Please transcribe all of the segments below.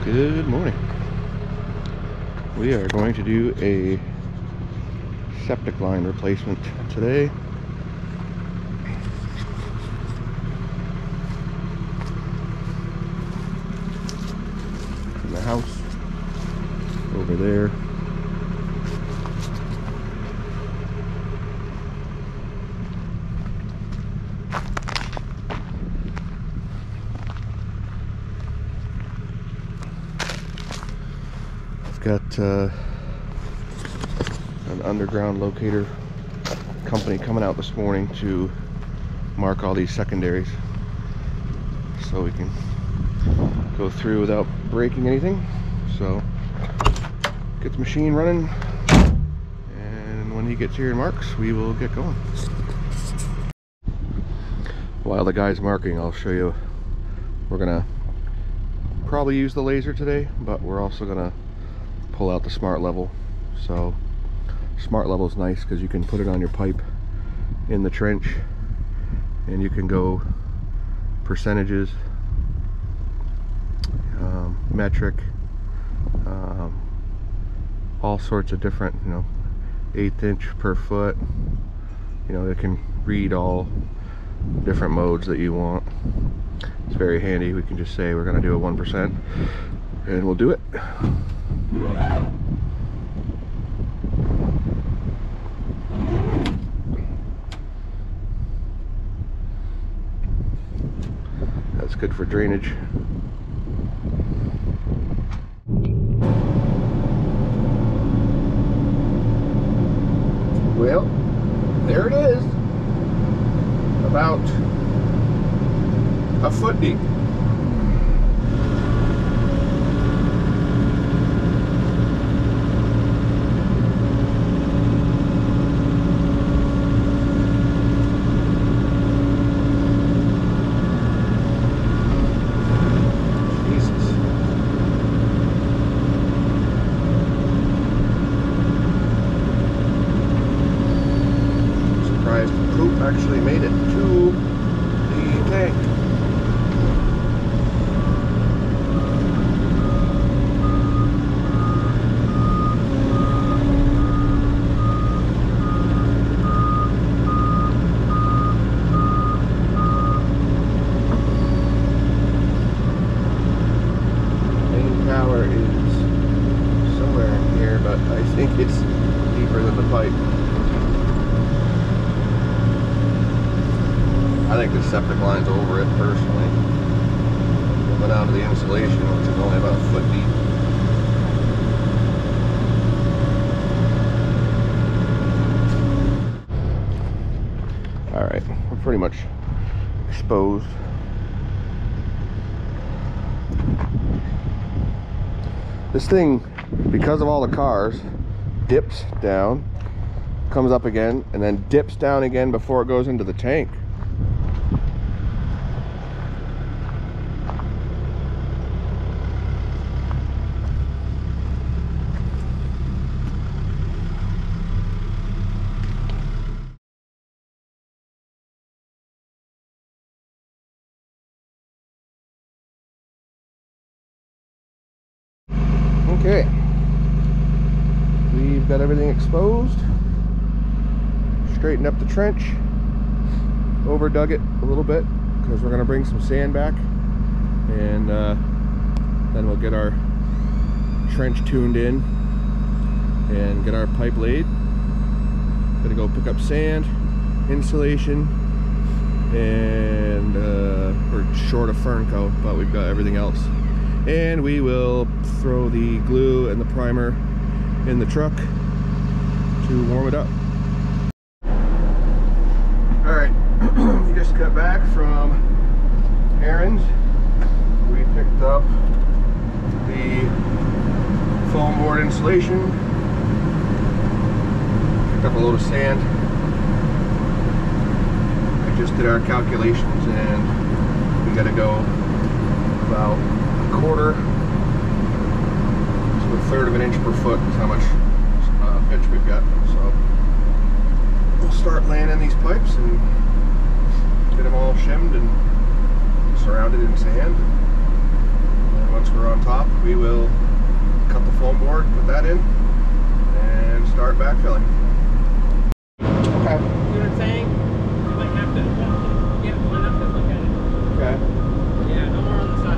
Good morning. We are going to do a septic line replacement today. From the house over there. Got an underground locator company coming out this morning to mark all these secondaries so we can go through without breaking anything. So get the machine running, and when he gets here and marks, we will get going. While the guy's marking, I'll show you. We're gonna probably use the laser today, but we're also gonna pull out the smart level. So smart level is nice because you can put it on your pipe in the trench and you can go percentages, metric, all sorts of different, 1/8 inch per foot. It can read all different modes that you want. It's very handy. We can just say we're going to do a 1% and we'll do it. That's good for drainage. Well, there it is. About a foot deep. Actually made it to the tank. Main power is somewhere in here, but I think it's deeper than the pipe. I think the septic line's over it personally. We'll go down to the insulation, which is only about a foot deep. Alright, we're pretty much exposed. This thing, because of all the cars, dips down, comes up again, and then dips down again before it goes into the tank. Okay, we've got everything exposed, straightened up the trench, overdug it a little bit because we're going to bring some sand back, and then we'll get our trench tuned in and get our pipe laid. Gonna go pick up sand, insulation, and we're short of fern coat, but we've got everything else. And we will throw the glue and the primer in the truck to warm it up. Alright, we just got back from errands. We picked up the foam board insulation, picked up a load of sand. I just did our calculations and we got to go about a quarter to a third of an inch per foot is how much pitch we've got. So we'll start laying in these pipes and get them all shimmed and surrounded in sand. And once transfer on top, we will cut the foam board, put that in, and start backfilling. Okay. See what I'm saying? You might have to get one up and look at it. Okay. Yeah, no more on the side.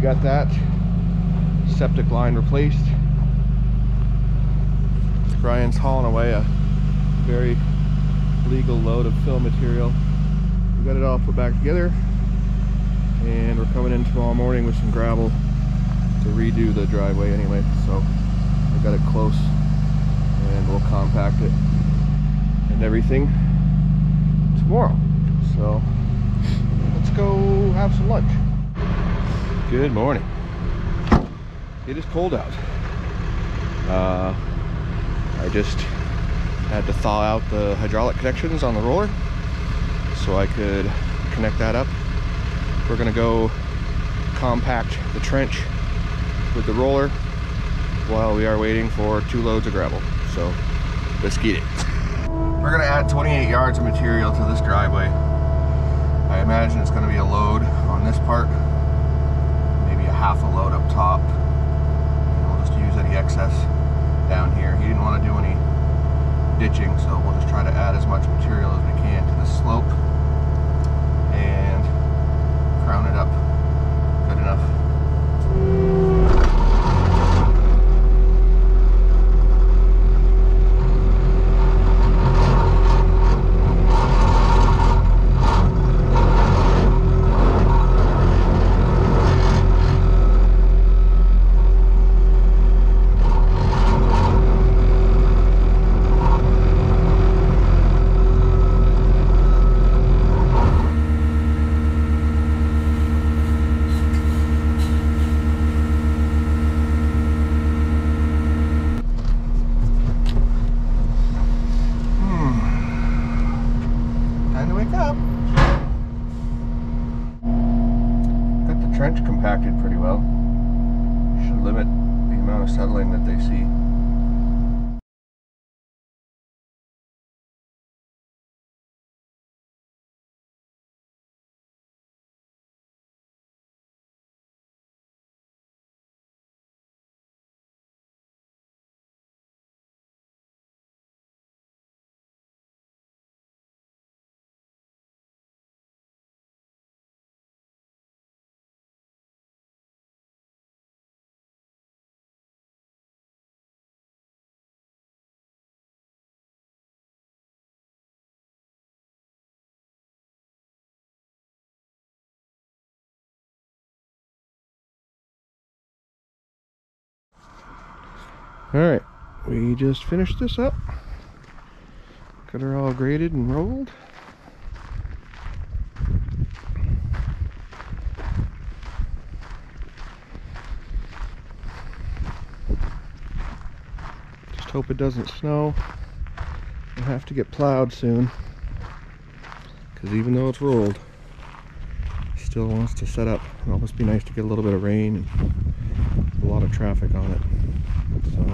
Got that septic line replaced. Brian's hauling away a very legal load of fill material. We got it all put back together, and we're coming in tomorrow morning with some gravel to redo the driveway anyway. So I got it close, and we'll compact it and everything tomorrow. So let's go have some lunch. Good morning. It is cold out. I just had to thaw out the hydraulic connections on the roller so I could connect that up. We're gonna go compact the trench with the roller while we are waiting for 2 loads of gravel. So let's get it. We're gonna add 28 yards of material to this driveway. I imagine it's gonna be a load on this part, half a load up top, and we'll just use any excess down here. He didn't want to do any ditching, so we'll just try to add as much material as we can to this slope and crown it up good enough. Trench compacted pretty well. Should limit the amount of settling that they see. Alright, we just finished this up. Got her all graded and rolled. Just hope it doesn't snow. We'll have to get plowed soon, because even though it's rolled, it still wants to set up. It'll almost be nice to get a little bit of rain and a lot of traffic on it. So